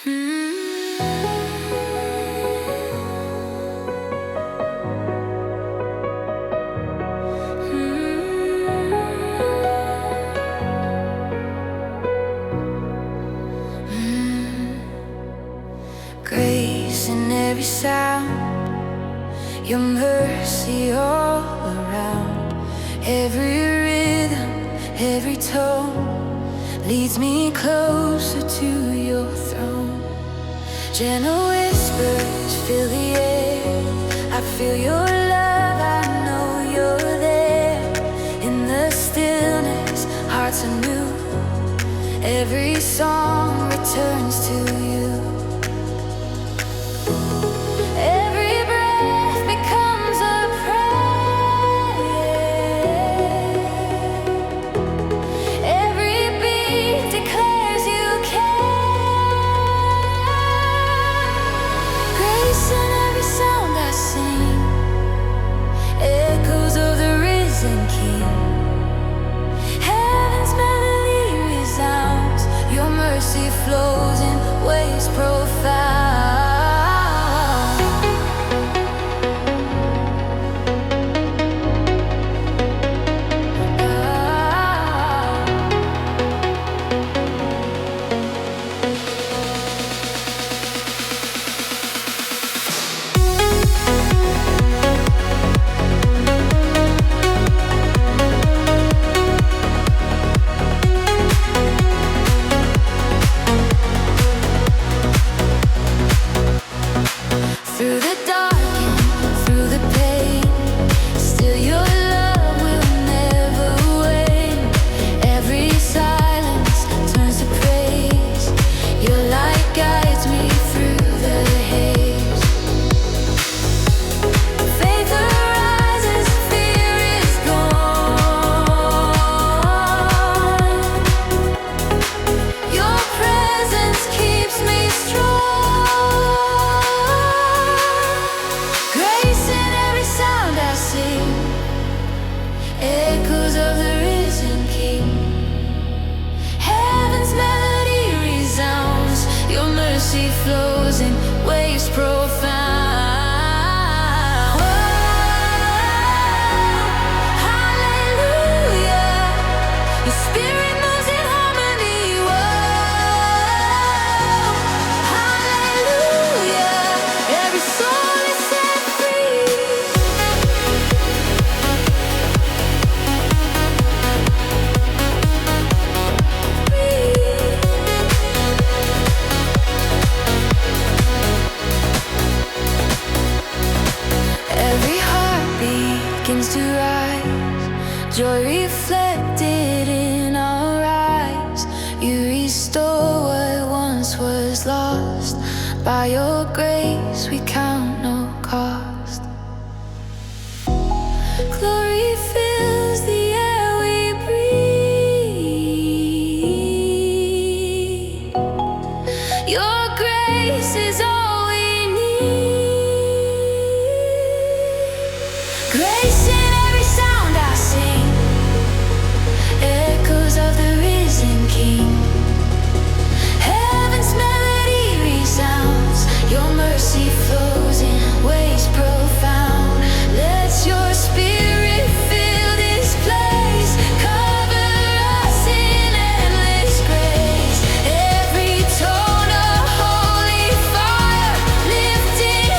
Grace in every sound, your mercy all around. Every rhythm, every tone leads me closer to your throne. Gentle whispers fill the air, I feel your love, I know you're there. In the stillness, hearts are new, every song returns to you. Every breath becomes a prayer, every beat declares you care. Grace in every sound I sing, echoes of the risen King. Heaven's melody resounds, your mercy flows in ways profound. Through the dark and through the pain, still your love will never wane. Every silence turns to praise, your light guides me through the haze. Faith arises, fear is gone. Your presence keeps me strong. Grace in every sound I sing, echoes of the risen King. Heaven's melody resounds, your mercy flows in waves profound. Whoa, hallelujah, your spirit moves in harmony. Whoa, hallelujah, every soul is set free. Every heartbeat begins to rise, joy reflected in our eyes. You restore what once was lost, by your grace we count no cost. Glory fills the air we breathe, your grace is all we need. Grace in every sound I sing, echoes of the risen King. Heaven's melody resounds, your mercy flows in ways profound. Let your spirit fill this place, cover us in endless grace. Every tone a holy fire, lifting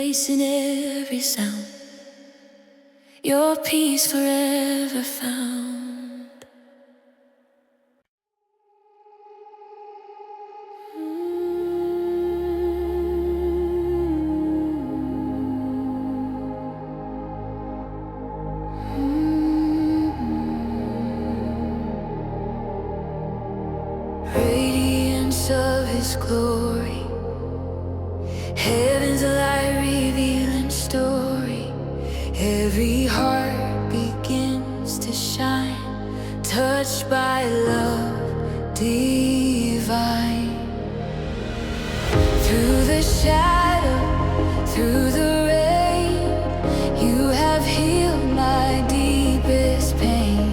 grace in every sound, your peace forever found. Radiance of His glory, heaven's light revealing story. Every heart begins to shine, touched by love divine. Through the shadow, through the rain, you have healed my deepest pain.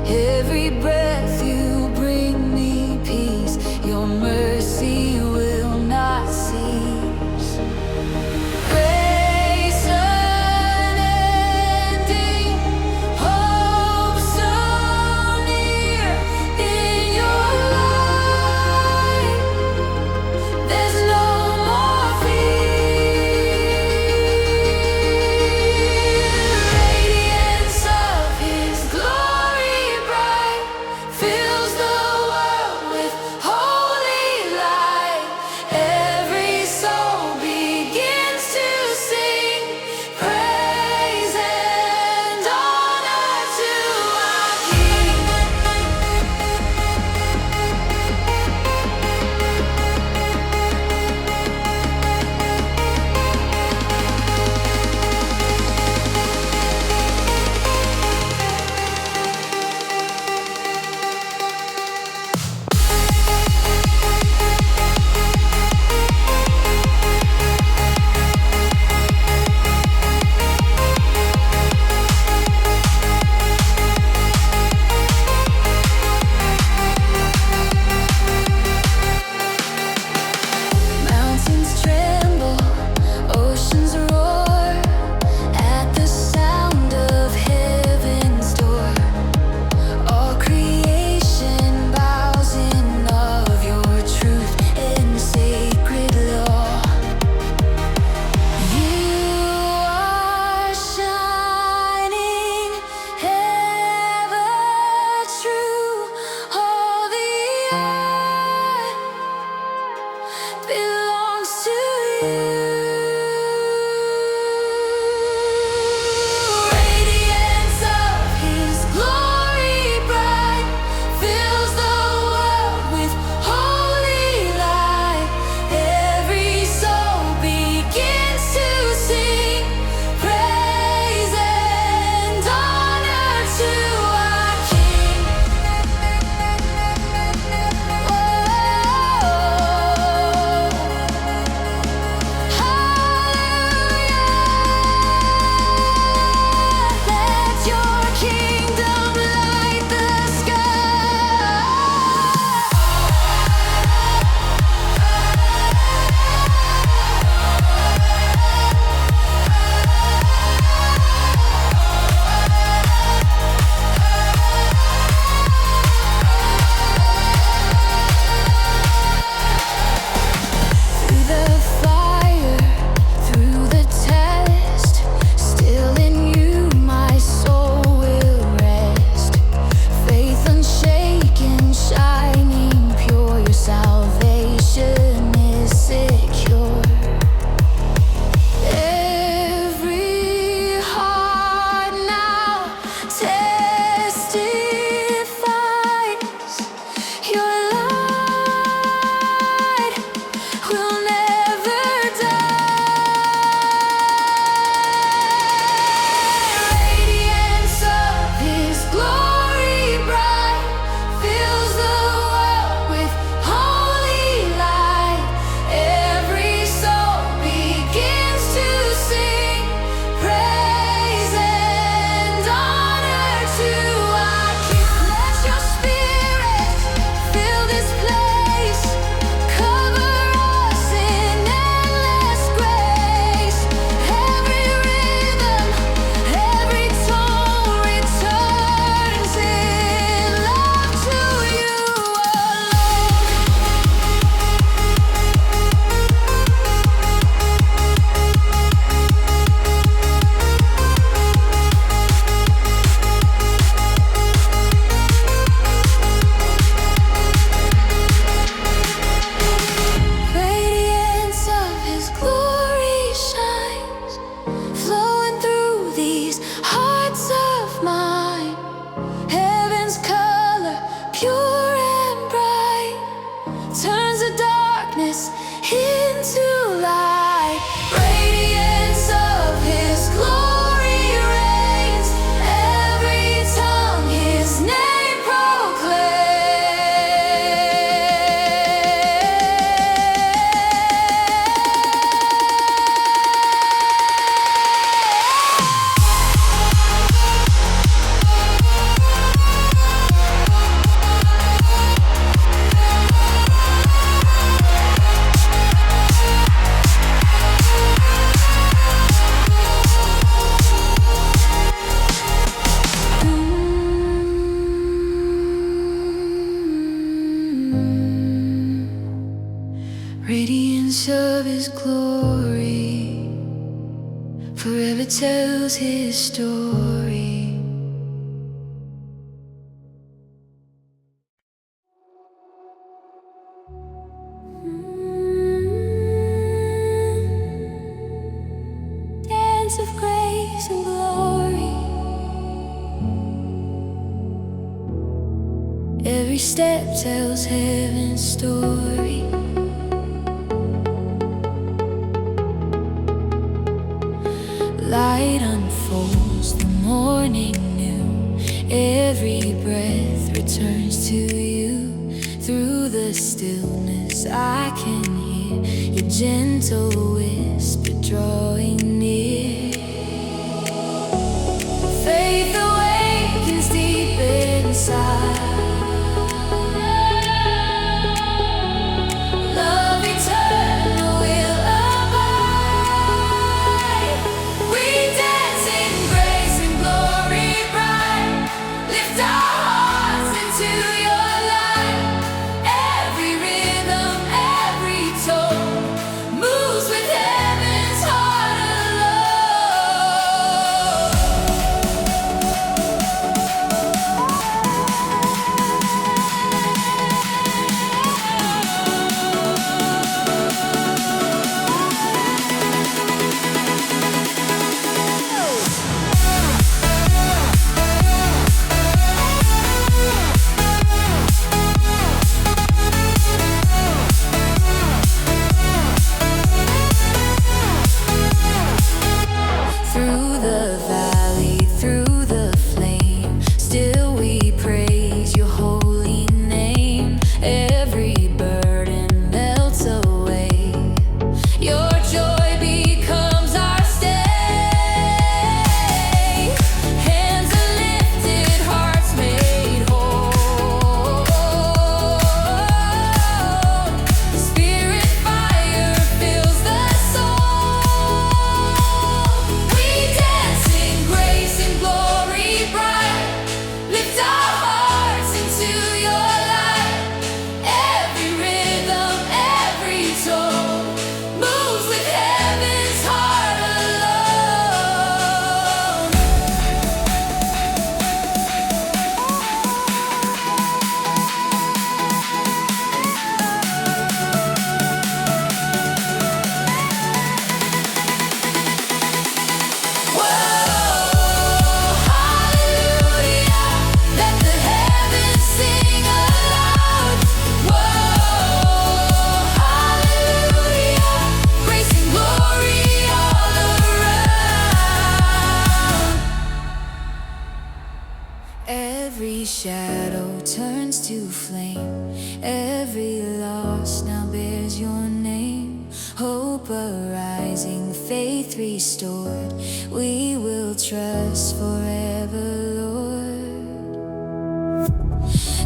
Every breath you bring me peace, your mercy will not cease. Grace unending, hope so near in your light. There's no more fear. tells his story. Dance of grace and glory. Every step tells heaven's story. Light unfolds, the morning new. Every breath returns to you. Through the stillness I can hear your gentle whisper drawing near. Faith awakens deep inside. Every shadow turns to flame. Every loss now bears your name. Hope arising, faith restored. We will trust forever, Lord.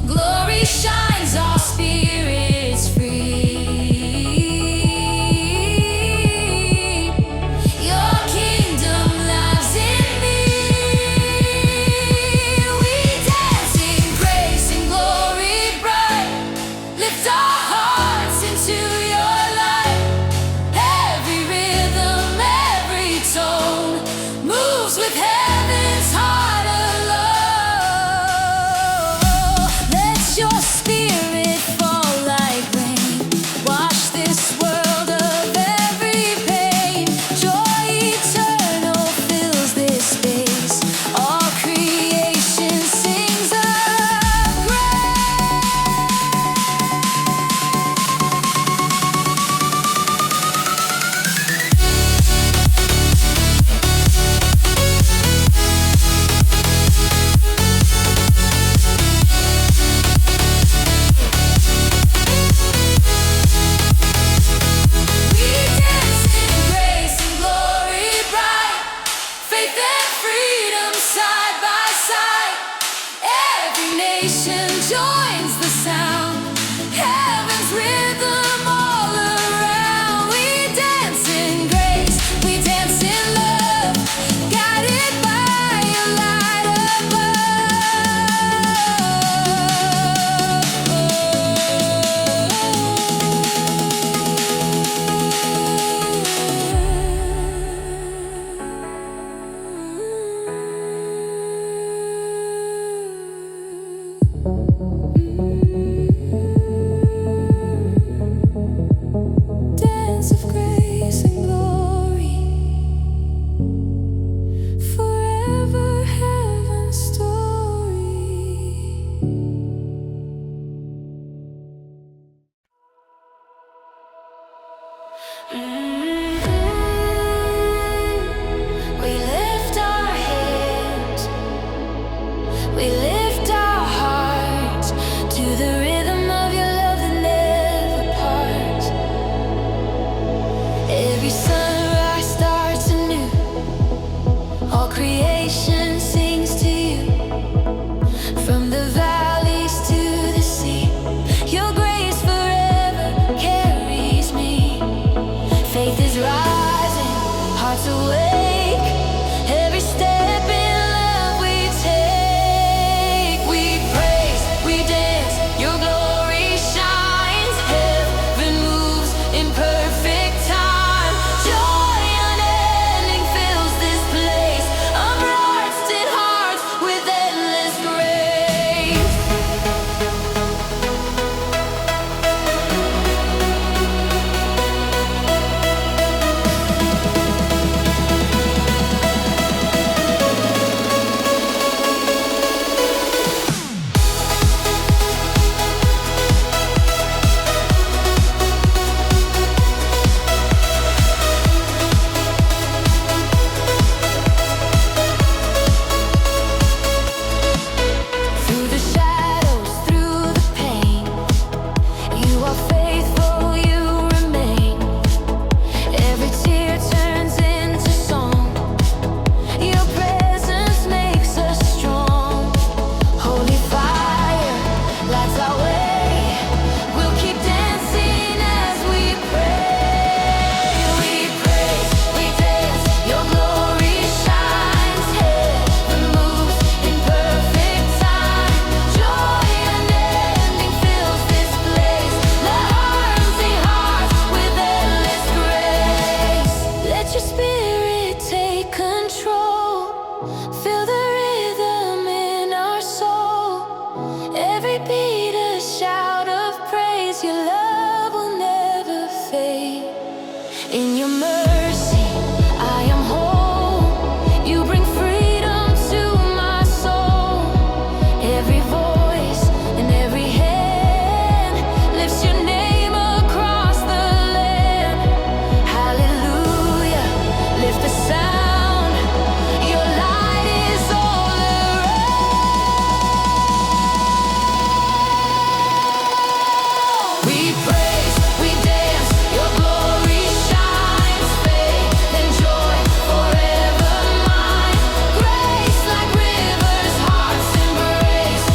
Glory shines, our spirits free. Joins the sound, heaven's rhythm all around. We dance in grace, we dance in love, guided by your light above. creation sings to you. From the valleys to the sea, your grace forever carries me. Faith is rising, hearts awake. Every step in love we take. We praise, we dance, your glory shines. Heaven moves in perfect time. Joy unending fills this place. Unrusted hearts with endless grace. Through the shadows, through the pain, you are faithful, you remain. Every tear turns into song. Your presence makes us strong. Holy fire lights our way. We'll keep dancing as we pray. We praise, we dance, your glory shines. Heaven moves in perfect time. Joy unending fills this place. Let hearts sing hearts with endless grace. Let your spirit take control. Feel the rhythm in our soul. Every beat a shout of praise. Your love will never fade. In your mercy, I am whole. You bring freedom to my soul. Every voice and every hand lifts your name across the land. Hallelujah, lift the sound. Your light is all around. We praise, we dance, your glory shines. Faith and joy forever mine. Grace like rivers, hearts embrace.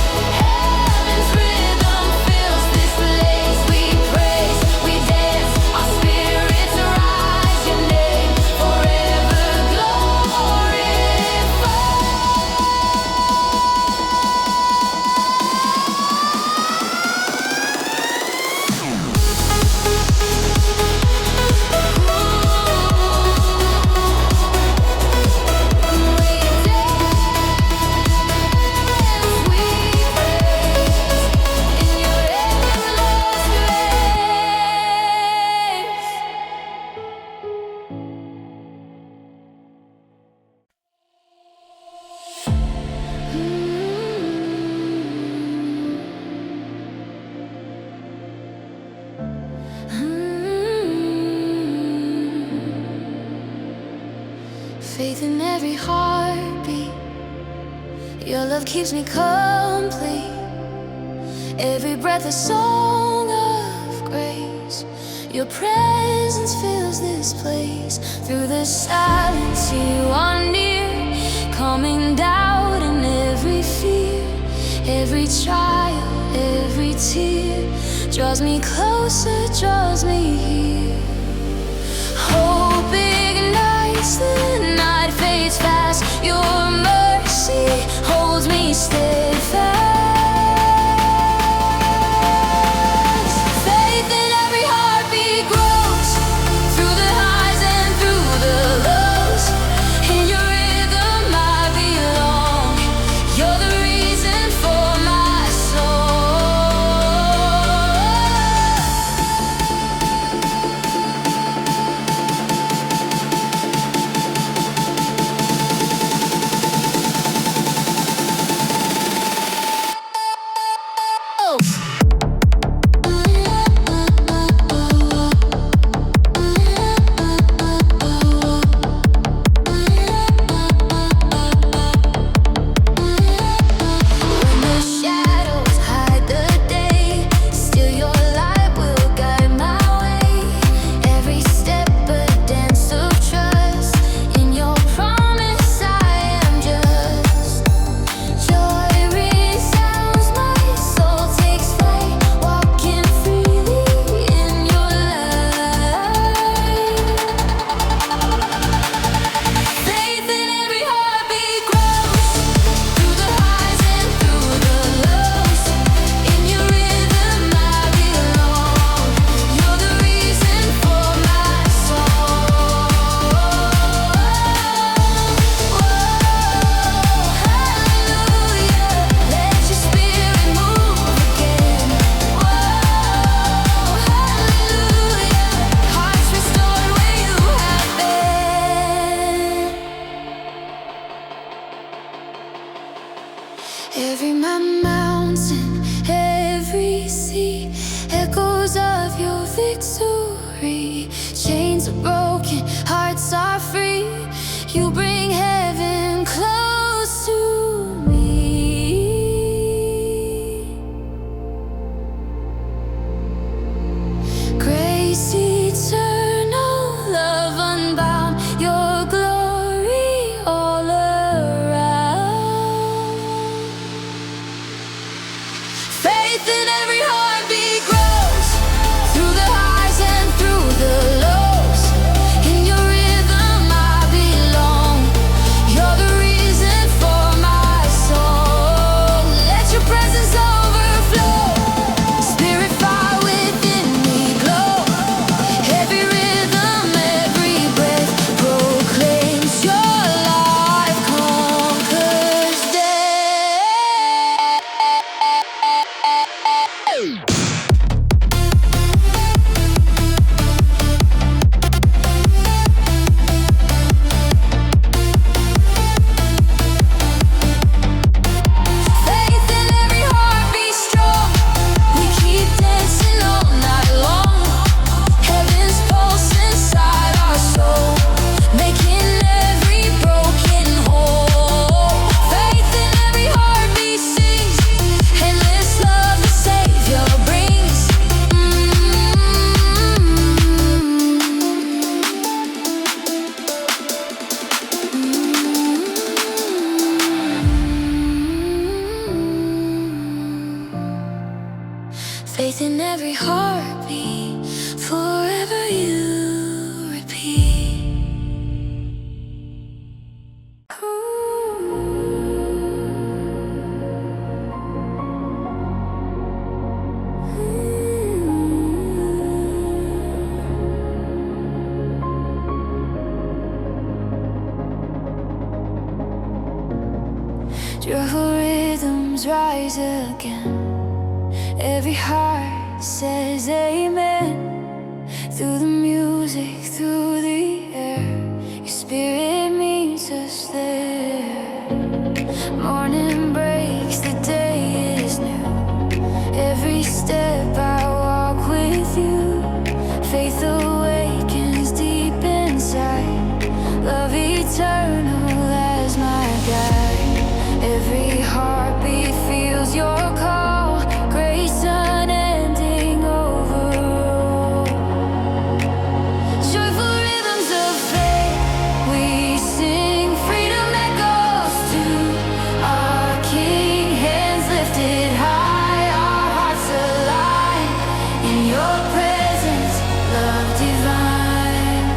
Heaven's rhythm fills this place. We praise, we dance, our spirits rise. Your name forever glorifies. Faith in every heartbeat. Your love keeps me complete. Every breath a song of grace. Your presence fills this place. Through the silence you are near, calming doubt and every fear. Every trial, every tear draws me closer, draws me here. Hope ignites, the night fades fast. Your mercy holds me steadfast. Faith in every heartbeat grows, through the highs and through the lows. In your rhythm I belong. You're the reason for my soul. Every mountain, every sea, echoes of your victory. Chains are broken, hearts are free. You bring heaven close to me. Grace eternal, love unbound, your glory all around. Faith in every heartbeat grows, through the highs and through the lows. In your rhythm I belong, you're the reason for my song. Let your presence overflow, spirit fire within me glow. Every rhythm, every breath proclaims your life conquers death. Faith in every heartbeat strong, we keep dancing all night long. Heaven's pulse inside our soul, making every broken whole. Faith in every heartbeat sings, endless love the Savior brings. Faith in every heartbeat, forever you repeat. Joyful rhythms rise again. Every heart says amen. Through the music, through the air, your spirit meets us there. Morning breaks, the day is new. Every step I walk with you. Faith awakens deep inside, love eternal as my guide. Every heartbeat feels your call, grace unending overall. Joyful rhythms of faith, we sing, freedom echoes to our King. Hands lifted high, our hearts align in your presence, love divine.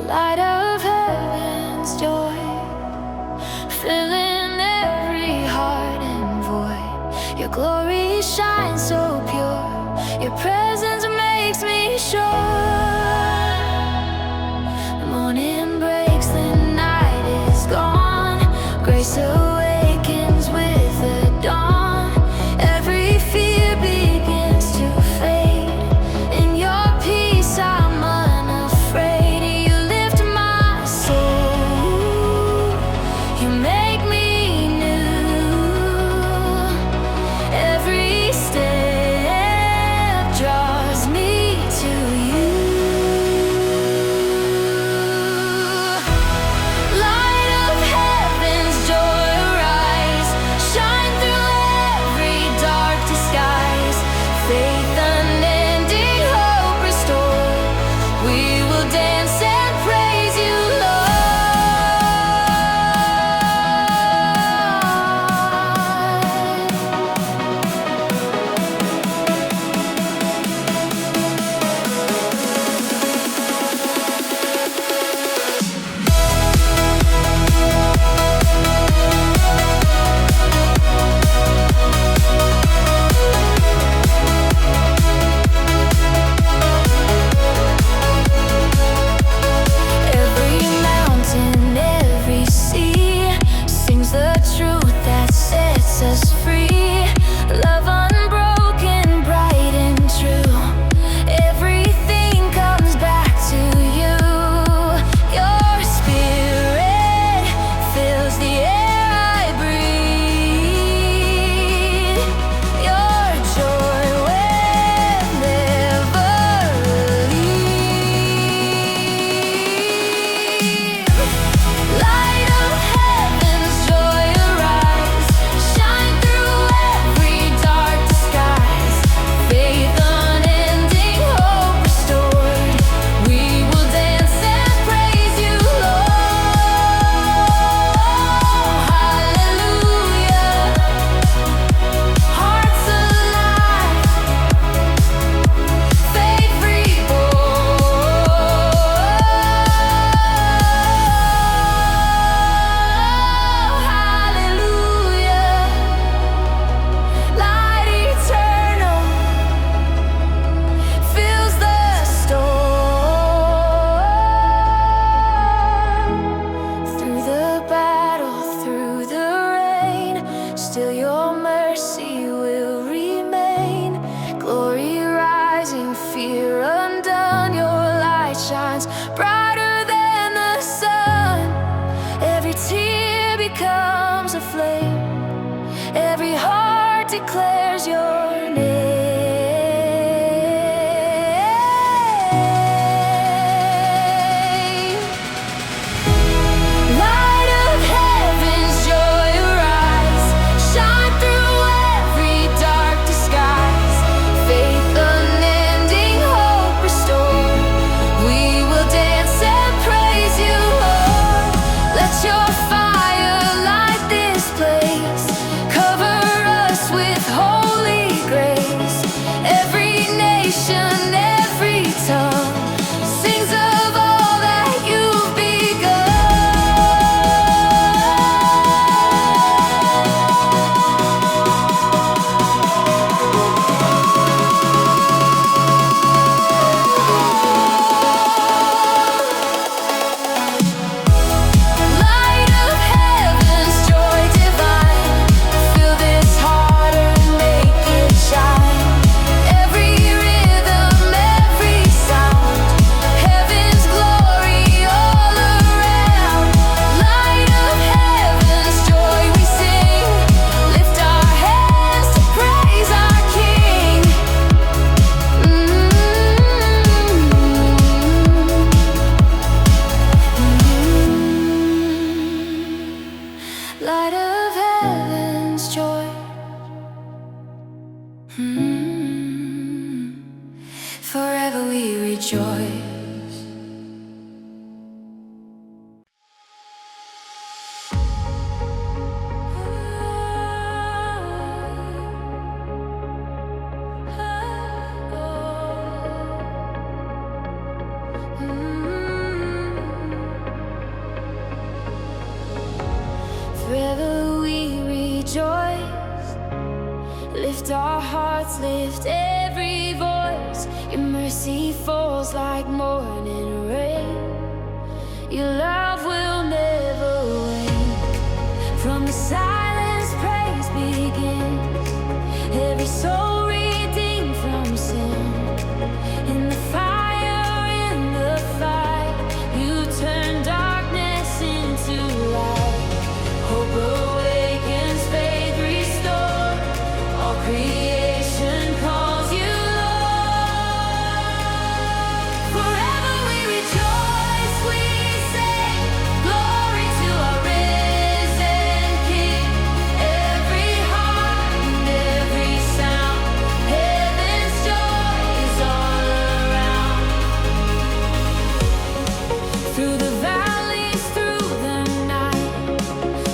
light of heaven's joy, filling every heart and void. Your glory shines so pure, your presence makes me sure. The morning breaks, the night is gone. Grace awakens with the dawn. Every fear begins to fade. In your peace I'm unafraid. You lift my soul, you make me new. Every step lift our hearts, lift every voice. Your mercy falls like morning rain. Your love will never wane. From the silence, praise begins. Every soul redeemed from sin. In the fire, in the fight, you turn darkness into light. Hope awakens, faith restored. All creation calls you Lord. Forever we rejoice, we sing glory to our risen King. Every heart and every sound, heaven's joy is all around. Through the valleys, through the night,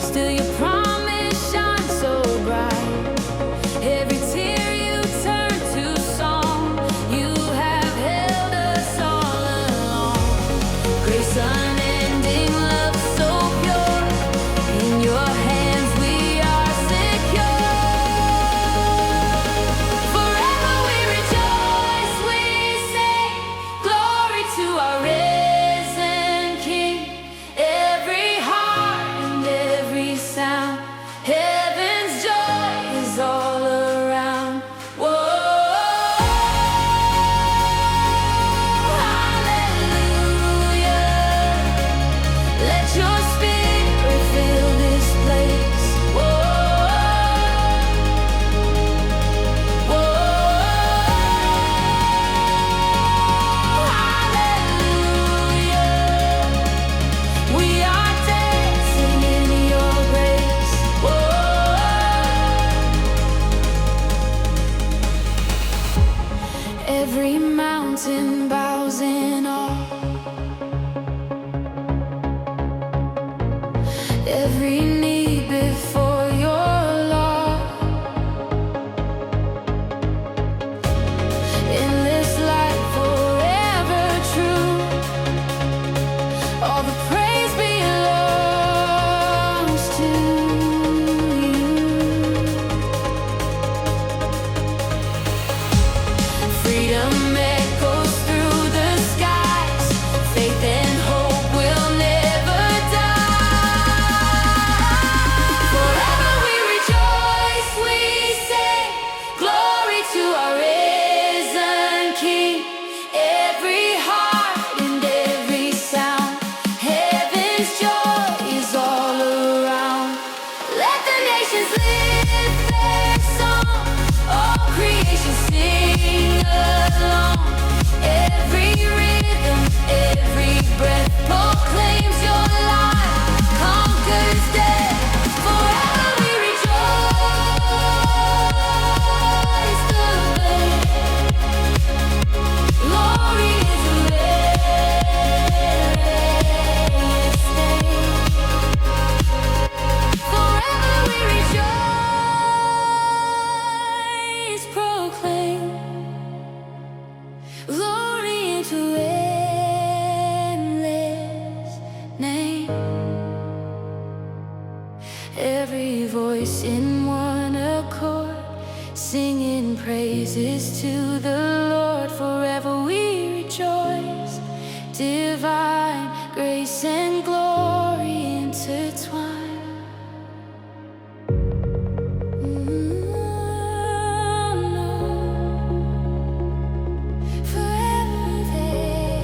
still your promise shines so bright. Every tear you turn to song, you have held us all along. Grace unending, love so pure, in your hands we are secure. Forever we rejoice, we sing glory to our risen King. Every heart and every sound, heaven's joy is all around. Whoa, hallelujah. Let your spirit fill this place. Whoa, hallelujah. We are dancing in your grace. Whoa. Every mountain bows in awe. Every knee before your law. Endless light, forever true. All the praise belongs to you. Freedom echoes through the skies. Faith and hope will never die. Forever we rejoice, we sing glory to our risen King. Every heart and every sound, heaven's joy is all around. Let the nations lift their song, all creation sing along. Every rhythm, every breath proclaims your life conquers death. Forever we rejoice, the glory is raised. Forever we rejoice, proclaim glory into endless name. Every voice in one accord, singing praises to the Lord. Forever we rejoice, divine grace and glory intertwine. Forever there.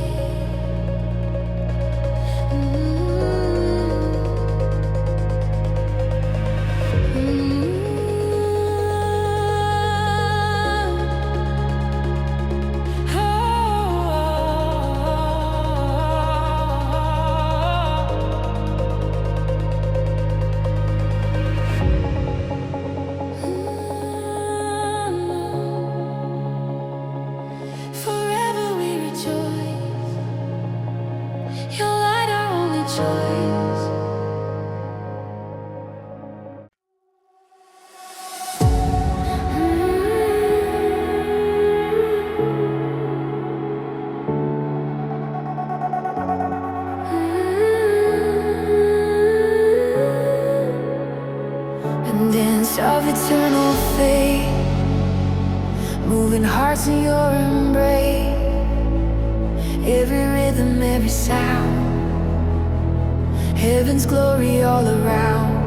Forever we rejoice. Your light our only choice. And dance of eternal faith. moving hearts in your embrace. Every rhythm, every sound, heaven's glory all around.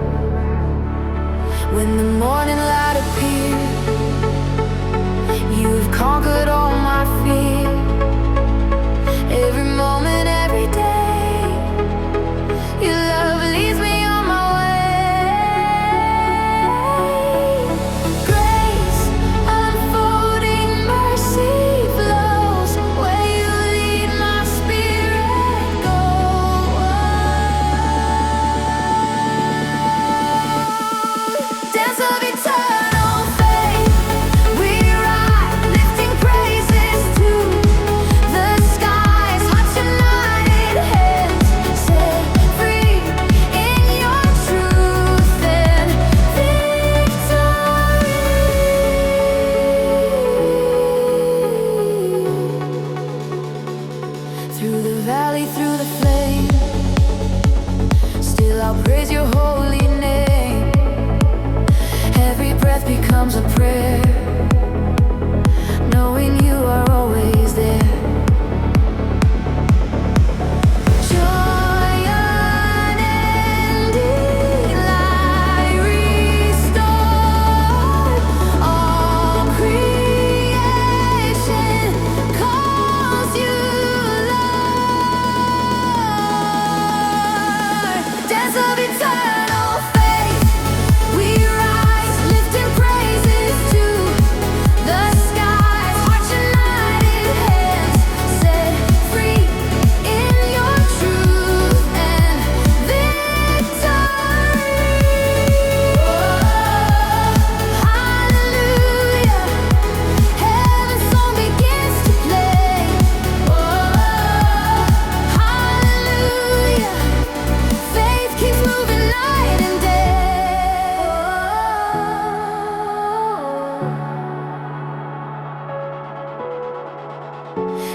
When the morning light appears, you've conquered all my fear. Every moment, every day, your love leads me on my way. Grace unfolding, mercy flows where you lead my spirit goes. Dance of eternal faith, we ride, lifting praises to the skies. Hearts united, hands set free in your truth and victory. Through the valley, through the flame, still I'll praise your holy name. Every breath becomes a prayer, knowing you are always there. Joy unending, light restored. All creation calls you Lord. Dance of eternal faith, we rise, lifting praises to the skies. Hearts united, hands set free in your truth and victory. Hallelujah, heaven's song begins to play. Hallelujah, faith keeps moving night and day.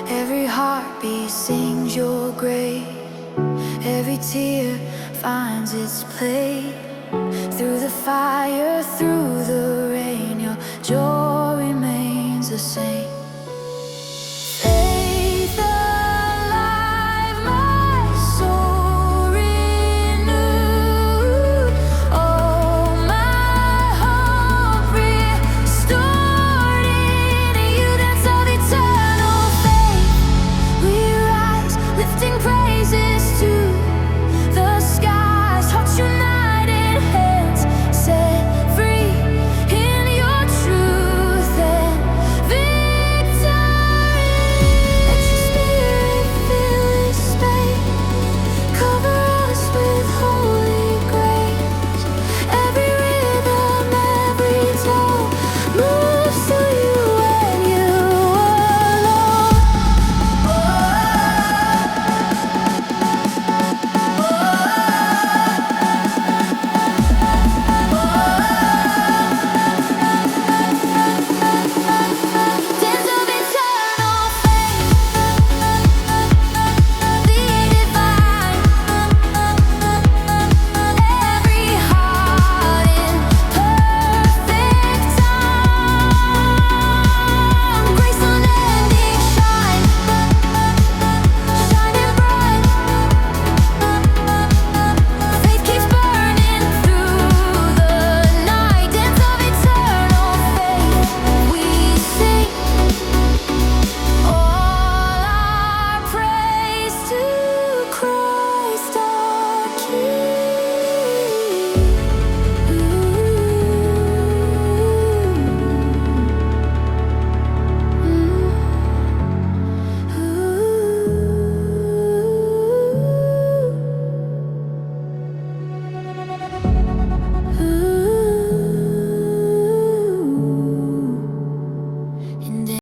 Every heartbeat sings your grace. Every tear finds its place. Through the fire, through the rain, your joy remains the same.